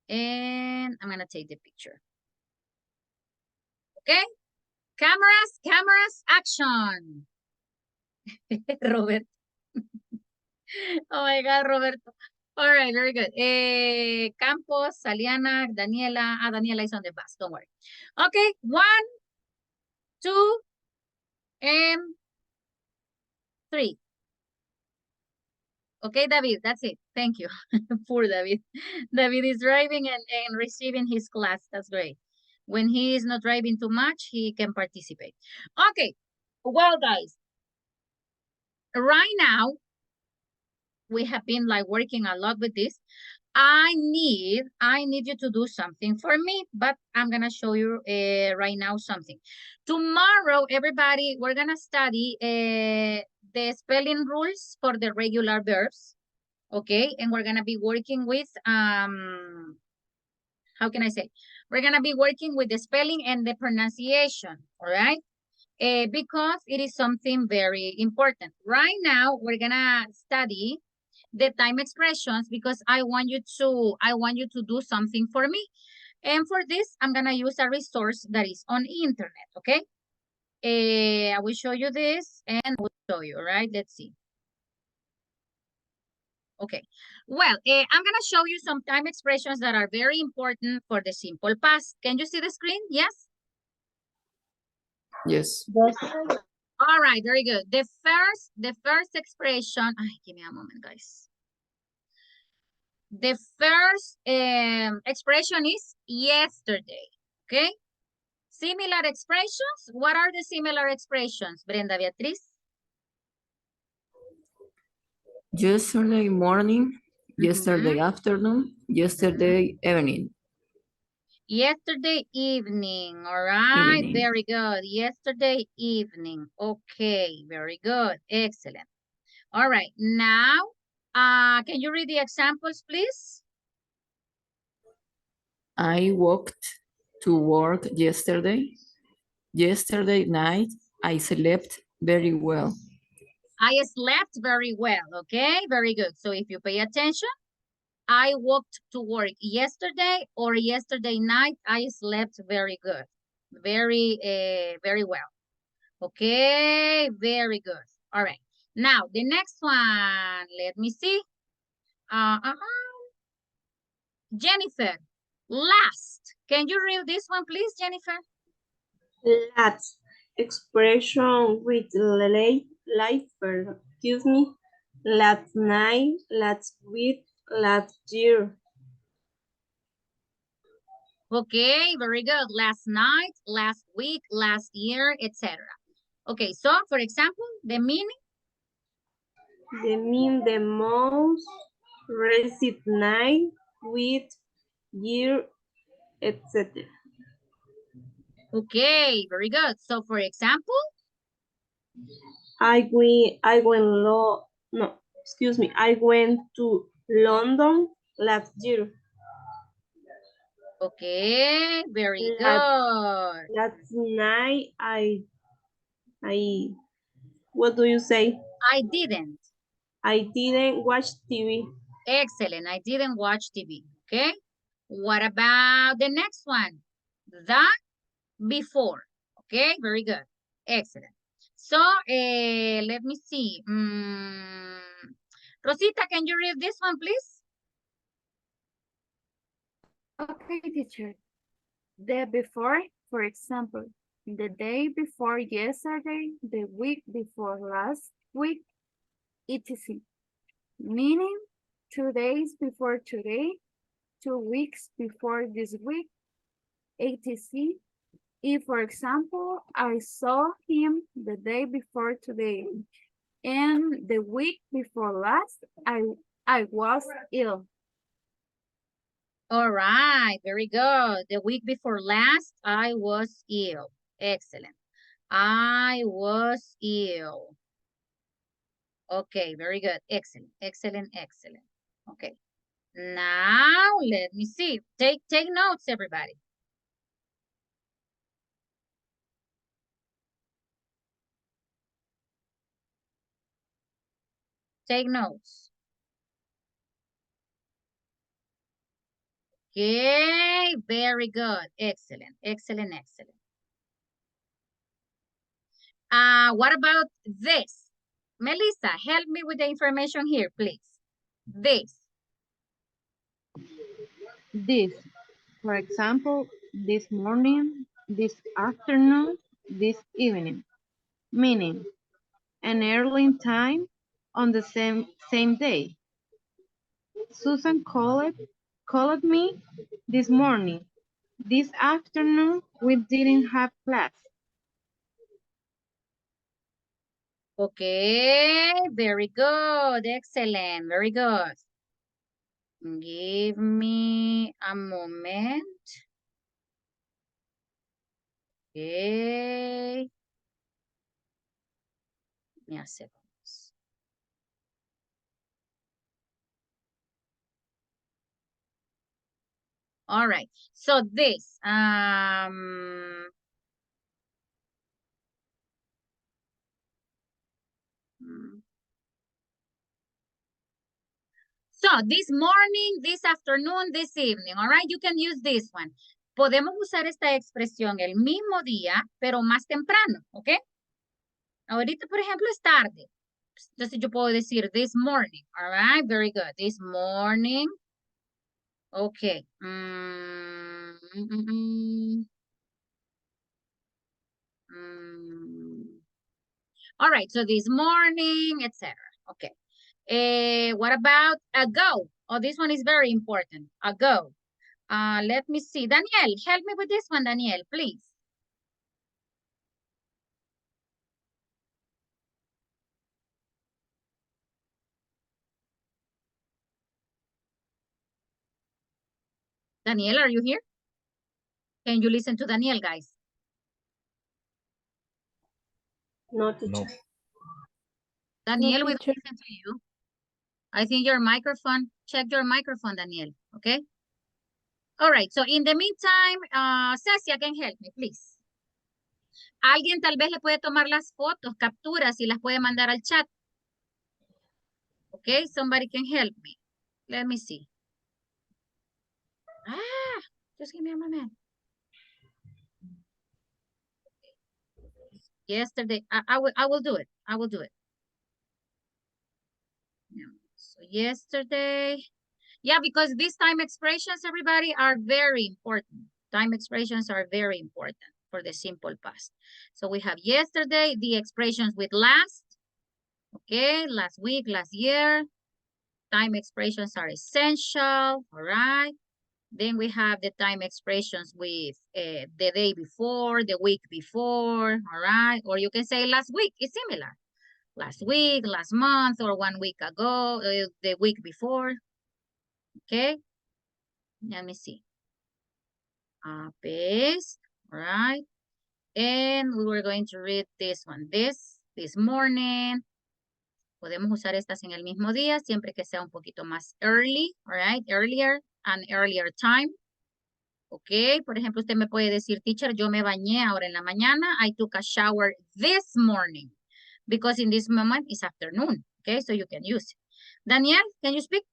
And I'm gonna take the picture. Okay? Cameras, action. Robert. Oh my God, Roberto. All right, very good. Campos, Saliana, Daniela. Daniela is on the bus, don't worry. Okay, 1, 2, and 3. Okay, David, that's it. Thank you. Poor David. David is driving and receiving his class. That's great. When he is not driving too much, he can participate. Okay, well, guys, right now, we have been like working a lot with this. I need you to do something for me, but I'm gonna show you right now something. Tomorrow, everybody, we're gonna study the spelling rules for the regular verbs, okay? And we're gonna be working with how can I say? We're gonna be working with the spelling and the pronunciation, all right? Because it is something very important. Right now, we're gonna study the time expressions because I want you to do something for me. And for this, I'm gonna use a resource that is on internet, okay? I will show you this and we'll show you, all right? Let's see. Okay, well, I'm gonna show you some time expressions that are very important for the simple past. Can you see the screen? Yes? Yes. All right, very good. The first expression, give me a moment, guys. The first expression is yesterday, okay? Similar expressions. What are the similar expressions, Brenda Beatriz? Yesterday morning, yesterday afternoon, yesterday evening. Yesterday evening, all right, Evening. very good. Yesterday evening, okay, very good, excellent. All right, now, can you read the examples, please? I walked to work yesterday. Yesterday night, I slept very well. I slept very well, okay, very good. So if you pay attention, I walked to work yesterday or yesterday night, I slept very good. Very well. Okay, very good. All right. Now, the next one, let me see. Jennifer, last. Can you read this one, please, Jennifer? Last expression with late lifer. Excuse me. Last night, last week, last year. Okay, very good. Last night, last week, last year, etc. Okay, so for example, the meaning? They mean the most recent night, week, year, etc. Okay, very good. So for example, I went to London last year. okay, very Last, good. last night, what do you say? I didn't. I didn't watch TV. Excellent. I didn't watch TV. Okay. What about the next one? The before. Okay. Very good. Excellent. So let me see. Rosita, can you read this one, please? Okay, teacher. The before, for example, the day before yesterday, the week before last week, etc. Meaning 2 days before today, 2 weeks before this week, etc. If, for example, I saw him the day before today. And the week before last, I was ill. All right, very good. The week before last, I was ill. Excellent. I was ill. Okay, very good. Excellent, excellent, excellent. Okay. Now, let me see. Take notes, everybody. Take notes. Okay, very good. Excellent, excellent, excellent. What about this? Melissa, help me with the information here, please. This. This, for example, this morning, this afternoon, this evening. Meaning, an early time on the same day. Susan called me this morning. This afternoon, we didn't have class. Okay, very good. Excellent. Very good. Give me a moment. Okay. Me a second. All right. So this, so this morning, this afternoon, this evening, all right? You can use this one. Podemos usar esta expresión el mismo día, pero más temprano, ¿ok? Ahorita, por ejemplo, es tarde. Entonces yo puedo decir this morning, all right? Very good. This morning. Okay. All right, so this morning, etc. Okay. What about ago? Oh, this one is very important. Ago. Let me see. Daniel, help me with this one, Daniel, please. Daniel, are you here? Can you listen to Daniel, guys? No, teacher. No. Daniel, No, we don't teacher. listen to you. I think your microphone, check your microphone, Daniel, okay? All right, so in the meantime, Cecia can help me, please. Alguien tal vez le puede tomar las fotos, capturas y las puede mandar al chat. Okay, somebody can help me. Let me see. Just give me a moment. Yesterday, I will do it. I will do it. Yeah. So yesterday, yeah, because these time expressions, everybody, are very important. Time expressions are very important for the simple past. So we have yesterday, the expressions with last, okay, last week, last year. Time expressions are essential, all right. Then we have the time expressions with the day before, the week before, all right? Or you can say last week, it's similar. Last week, last month, or 1 week ago, the week before, okay? Let me see. Paste, all right? And we were going to read this one, this morning. Podemos usar estas en el mismo día, siempre que sea un poquito más early, all right? Earlier, an earlier time. Ok, por ejemplo, usted me puede decir, teacher, yo me bañé ahora en la mañana. I took a shower this morning. Because in this moment, it's afternoon. Okay, so you can use it. Daniel, can you speak?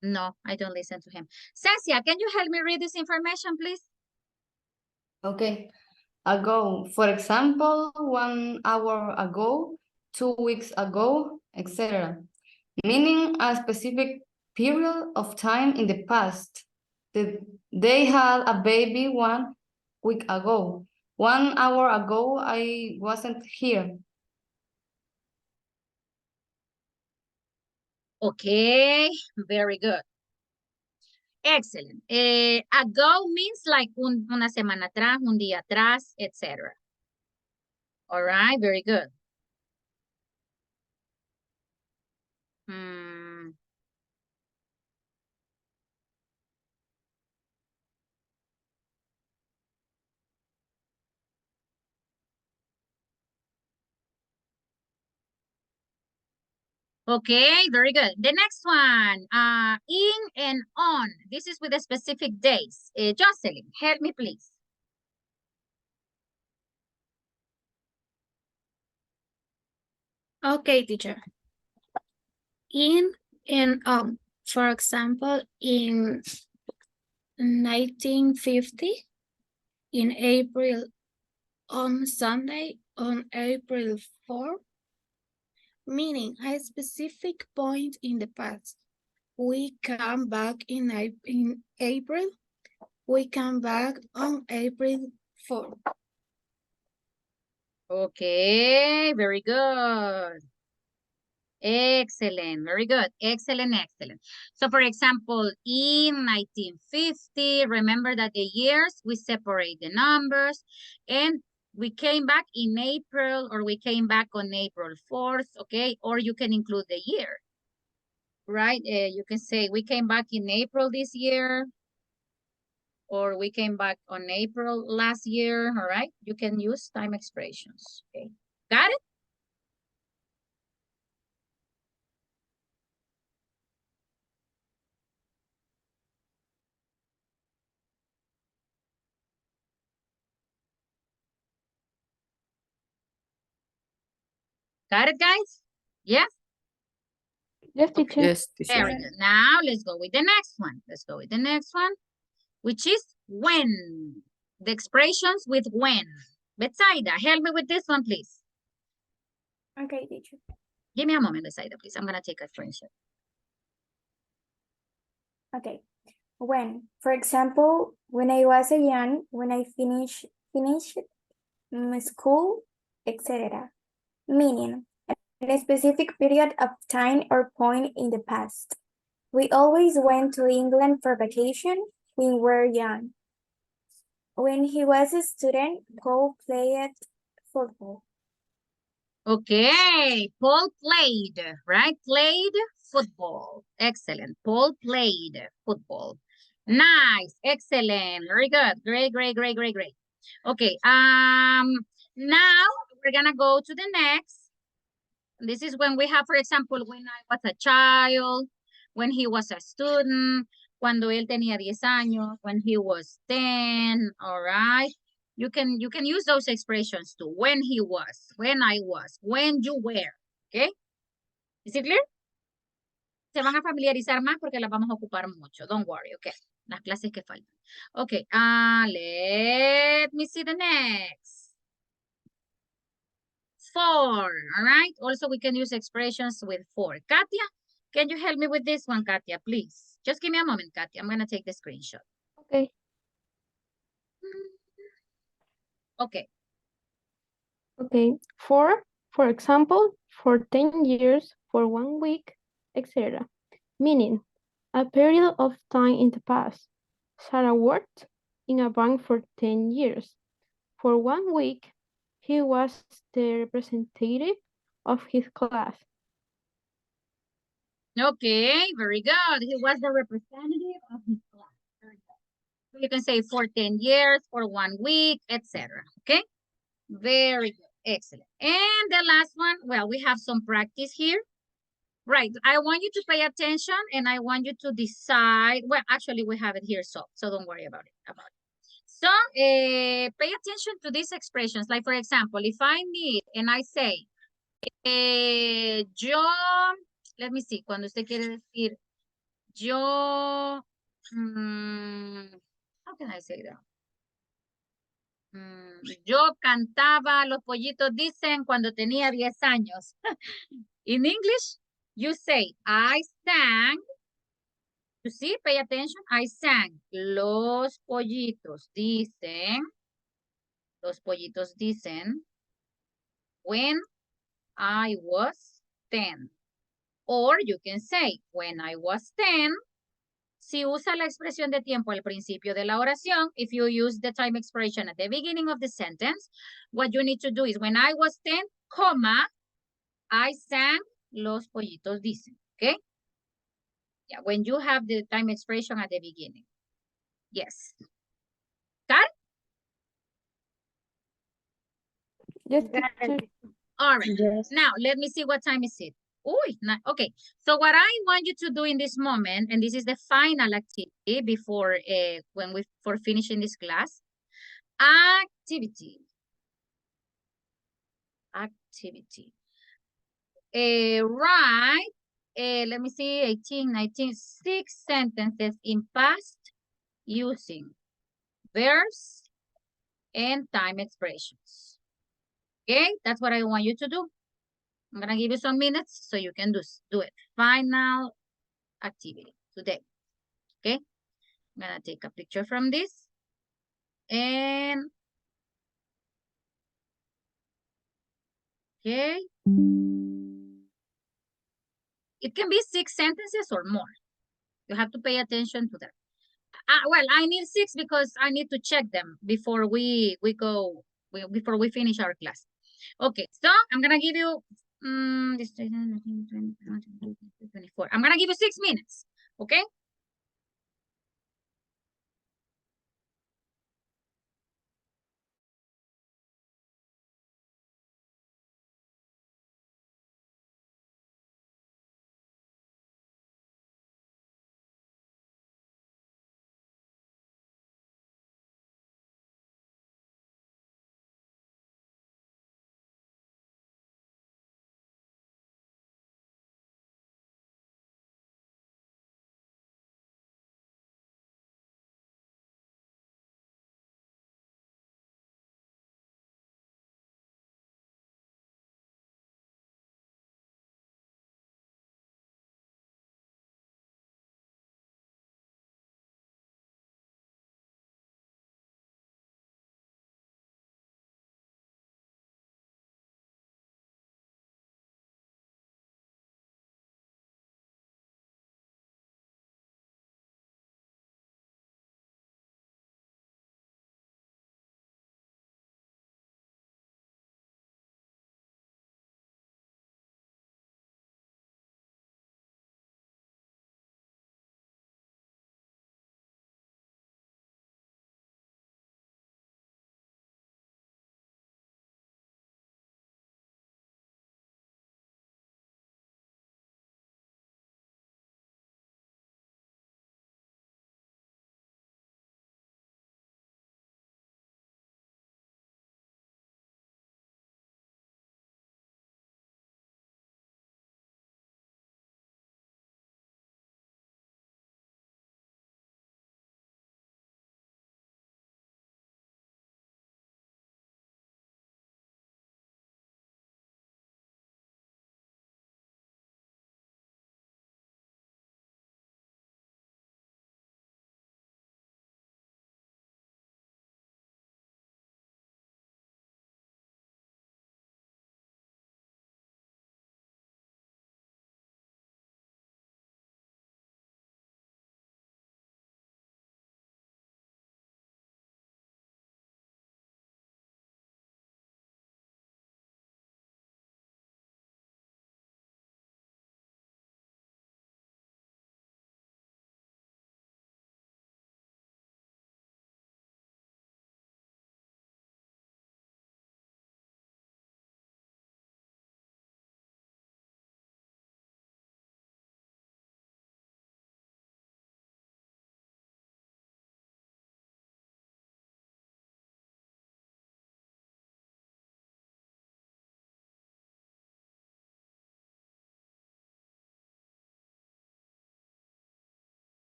No, I don't listen to him. Cecia, can you help me read this information, please? Okay. Ago, for example, 1 hour ago, 2 weeks ago, etc. Meaning a specific period of time in the past. They had a baby 1 week ago. 1 hour ago, I wasn't here. Okay, very good. Excellent. Ago means like una semana atrás, un día atrás, etc. All right, very good. Mm, okay, very good. The next one, in and on. This is with the specific days. Jocelyn, help me, please. Okay, teacher. In and on. For example, in 1950, in April, on Sunday, on April 4, meaning a specific point in the past. We come back in April. We come back on April 4. Okay, very good. Excellent, very good. Excellent, excellent. So for example, in 1950, remember that the years, we separate the numbers, and we came back in April, or we came back on April 4th, okay? Or you can include the year, right? You can say we came back in April this year, or we came back on April last year, all right? You can use time expressions, okay? Got it? Got it, guys? Yes? Yes, teacher. Yes, teacher. Very good. Now let's go with the next one. Let's go with the next one, which is when. The expressions with when. Betsaida, help me with this one, please. Okay, teacher. Give me a moment, Betsaida, please. I'm going to take a screenshot. Okay. When, for example, when I was a young, when I finished school, etc. Meaning, a specific period of time or point in the past. We always went to England for vacation when we were young. When he was a student, Paul played football. Okay, Paul played, right? Played football. Excellent. Paul played football. Nice. Excellent. Very good. Great, great, great, great, great. Okay. Now we're gonna go to the next. This is when we have, for example, when I was a child, when he was a student, cuando él tenía 10 años, when he was 10, all right? You can use those expressions too. When he was, when I was, when you were, okay? Is it clear? Se van a familiarizar más porque las vamos a ocupar mucho. Don't worry, okay? Las clases que faltan. Okay, let me see the next. For, all right? Also, we can use expressions with for. Katia, can you help me with this one, Katia, please? Just give me a moment, Katia. I'm going to take the screenshot. Okay. Okay. Okay. For example, for 10 years, for 1 week, etc. Meaning, a period of time in the past. Sarah worked in a bank for 10 years. For 1 week, he was the representative of his class. Okay, very good. He was the representative of his class. Very good. You can say for 10 years, for 1 week, etc. Okay? Very good. Excellent. And the last one, well, we have some practice here. Right. I want you to pay attention and I want you to decide. Well, actually, we have it here, so don't worry about it. So, pay attention to these expressions. Like, for example, if I need and I say, yo, let me see, cuando usted quiere decir, yo, how can I say that? Yo cantaba Los Pollitos Dicen cuando tenía 10 años. In English, you say, I sang. You see, pay attention. I sang. Los pollitos dicen. Los pollitos dicen. When I was 10. Or you can say, when I was 10. Si usa la expresión de tiempo al principio de la oración, if you use the time expression at the beginning of the sentence, what you need to do is, when I was 10, comma, I sang Los Pollitos Dicen. Okay? Yeah, when you have the time expression at the beginning. Yes. Got it? Yes, Got teacher. it. All right. Yes. Now, let me see what time is it. Okay. So what I want you to do in this moment, and this is the final activity before for finishing this class. Activity. Write, let me see, 18, 19, 6 sentences in past using verbs and time expressions. Okay, that's what I want you to do. I'm gonna give you some minutes so you can do it. Final activity today. Okay, I'm gonna take a picture from this. And okay. It can be 6 sentences or more. You have to pay attention to that. Well, I need 6 because I need to check them before before we finish our class. Okay, so I'm gonna give you 24. I'm gonna give you 6 minutes. Okay.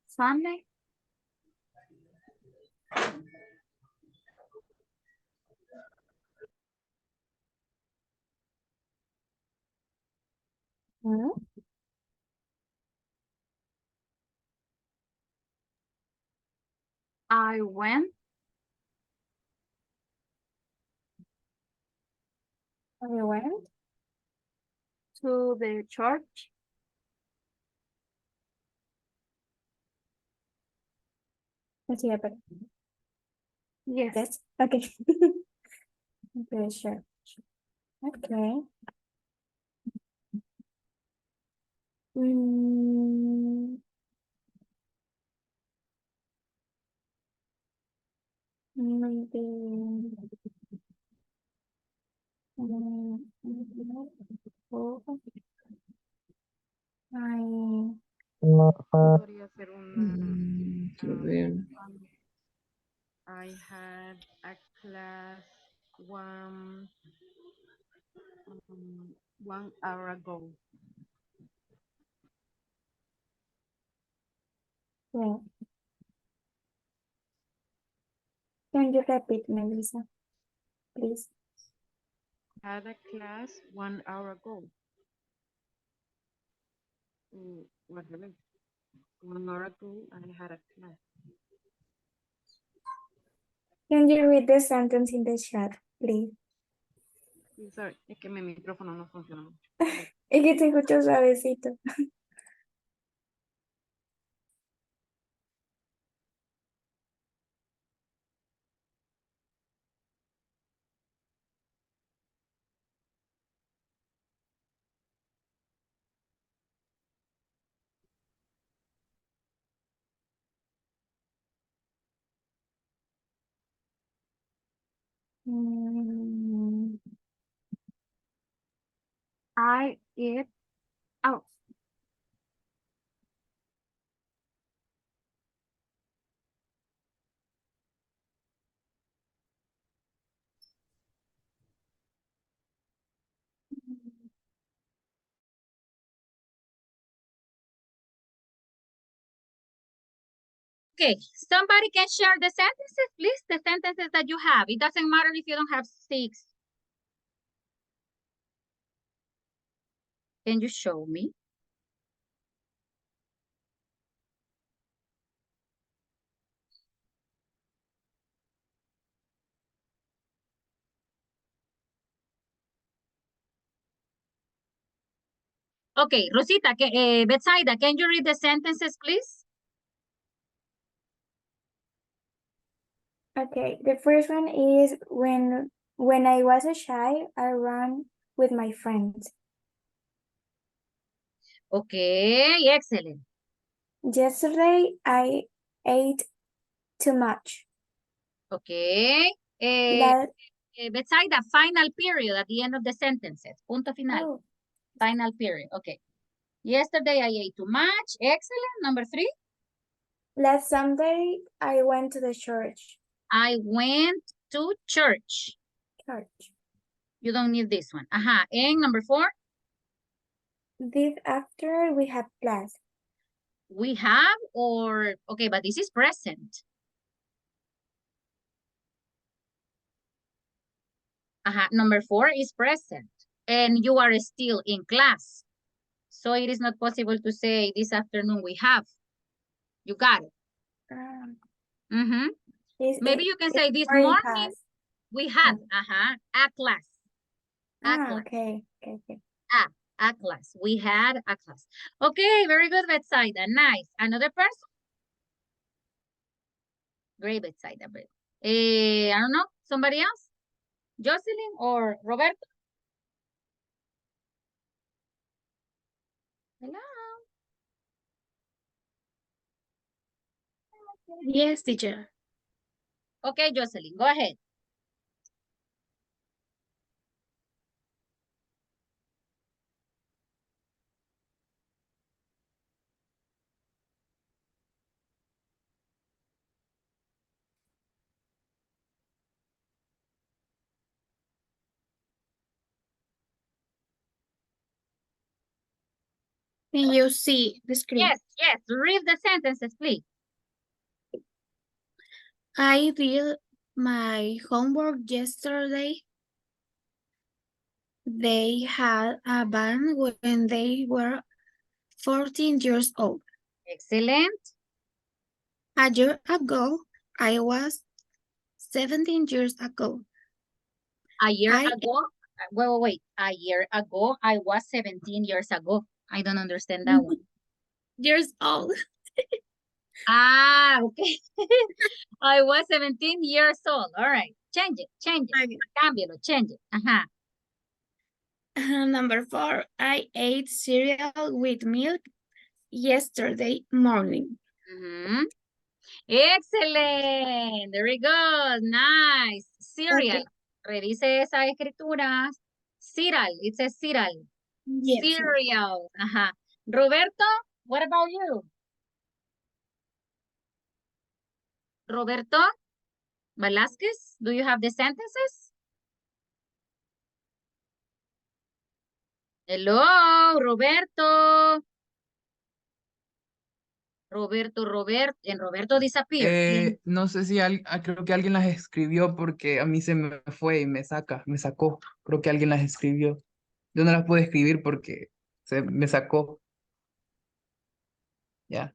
Sunday. Hmm? I went I went. to the church. Let's see, but Yes. that's okay. Okay, sure. Okay. Mm, maybe. Oh, I. Podría ser una. Quiero ver. I had a class one 1 hour ago. Yeah. Can you repeat, Melissa, please? Had a class 1 hour ago. Whatever. 1 hour ago, I had a class. Can you read the sentence in the chat, please? Sí, sorry, es que mi micrófono no funciona mucho. Es que te escucho suavecito. Mm, I eat out. Okay, somebody can share the sentences, please, the sentences that you have. It doesn't matter if you don't have 6. Can you show me? Okay, Rosita, Betsaida, can you read the sentences, please? okay, the first one is when I was a child, I ran with my friends. Okay, excellent. Yesterday, I ate too much. Okay. That, Betsaida, final period at the end of the sentences. Punto final. oh, Final period. Okay. Yesterday I ate too much. Excellent. Number 3. last Sunday, I went to the church. I went to church. Church. You don't need this one. Ajá. And number 4. This after we have class. We have or, okay, but this is present. Number 4 is present. And you are still in class. So it is not possible to say this afternoon we have. You got it. Maybe you can say this morning Class. we had a class. A class. Okay. A class. We had a class. Okay, very good, Betsaida. Nice. Another person? Great, Betsaida. I don't know. Somebody else? Jocelyn or Roberto? Hello. Yes, teacher. Okay, Jocelyn, go ahead. Can you see the screen? Yes. Read the sentences, please. I did my homework yesterday. They had a band when they were 14 years old. Excellent. A year ago, I was 17 years ago. A year I ago, wait. A year ago, I was 17 years ago. I don't understand that one. years old. Ah, okay. I was 17 years old. All right. Change it, change it. Okay. Cámbialo, change it. Ajá. Number 4, I ate cereal with milk yesterday morning. Mhm. Excellent. Very good. Nice. Cereal. Okay. Revise esa escritura. Cereal. It says cereal. Yes. Cereal. Ajá. Roberto, what about you? Roberto Velasquez, do you have the sentences? Hello, Roberto. Roberto disappeared. No sé si creo que alguien las escribió porque a mí se me fue y me sacó. Creo que alguien las escribió. Yo no las pude escribir porque se me sacó. Ya.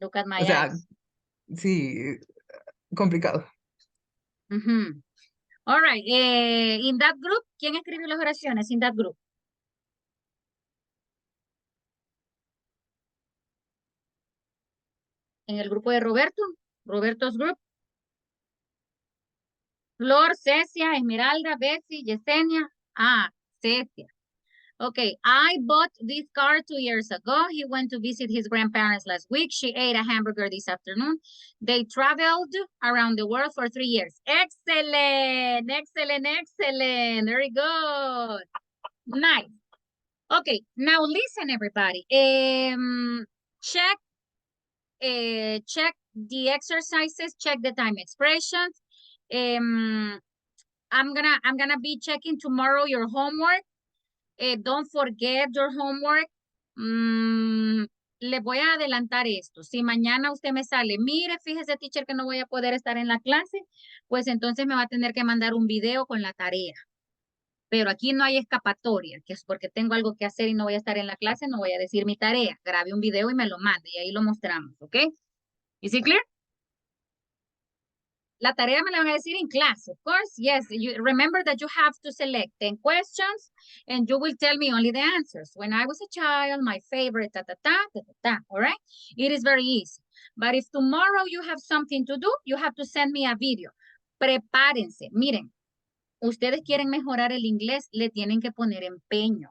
Look at my O sea, eyes. sí, complicado. Mhm. All right. In that group, ¿quién escribió las oraciones? In that group. En el grupo de Roberto. Roberto's group. Flor, Cecia, Esmeralda, Betsy, Yesenia. Ah, Cecia. Okay, I bought this car 2 years ago. He went to visit his grandparents last week. She ate a hamburger this afternoon. They traveled around the world for 3 years. Excellent, excellent, excellent. Very good. Nice. Okay, now listen, everybody. Check the exercises, check the time expressions. I'm gonna be checking tomorrow your homework. Don't forget your homework. Le voy a adelantar esto. Si mañana usted me sale, mire, fíjese, teacher, que no voy a poder estar en la clase, pues entonces me va a tener que mandar un video con la tarea. Pero aquí no hay escapatoria, que es porque tengo algo que hacer y no voy a estar en la clase, no voy a decir mi tarea. Grabe un video y me lo mande y ahí lo mostramos, ¿ok? Is it clear? La tarea me la van a decir in class, of course. Yes, you remember that you have to select 10 questions and you will tell me only the answers. When I was a child, my favorite, ta, ta, ta, ta, ta, ta, all right? It is very easy. But if tomorrow you have something to do, you have to send me a video. Prepárense. Miren, ustedes quieren mejorar el inglés, le tienen que poner empeño.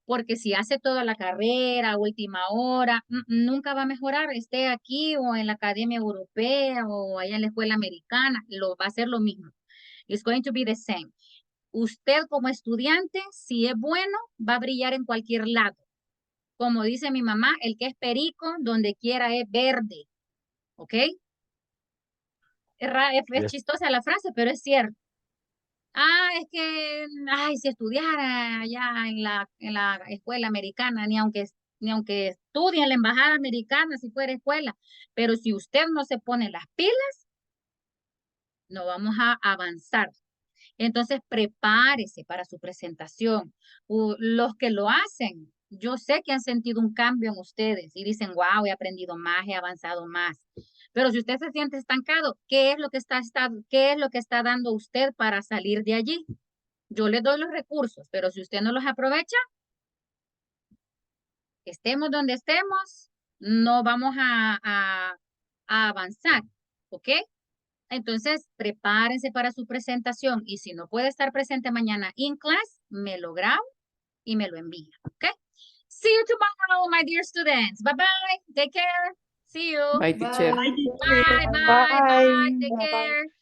Porque si hace toda la carrera, última hora, nunca va a mejorar, esté aquí o en la Academia Europea o allá en la escuela americana, va a ser lo mismo. It's going to be the same. Usted como estudiante, si es bueno, va a brillar en cualquier lado. Como dice mi mamá, el que es perico, donde quiera es verde. ¿Ok? Es chistosa la frase, pero es cierto. Ah, es que, ay, si estudiara allá en la escuela americana, ni aunque estudie en la embajada americana, si fuera escuela, pero si usted no se pone las pilas, no vamos a avanzar. Entonces, prepárese para su presentación. Los que lo hacen, yo sé que han sentido un cambio en ustedes y dicen, wow, he aprendido más, he avanzado más. Pero si usted se siente estancado, ¿qué es lo que qué es lo que está dando usted para salir de allí? Yo le doy los recursos, pero si usted no los aprovecha, estemos donde estemos, no vamos a avanzar, ¿ok? Entonces, prepárense para su presentación y si no puede estar presente mañana in class, me lo grabo y me lo envía, ¿ok? See you tomorrow, my dear students. Bye-bye. Take care. See you. Bye, teacher. Bye. Bye, bye, bye. Take Bye. care.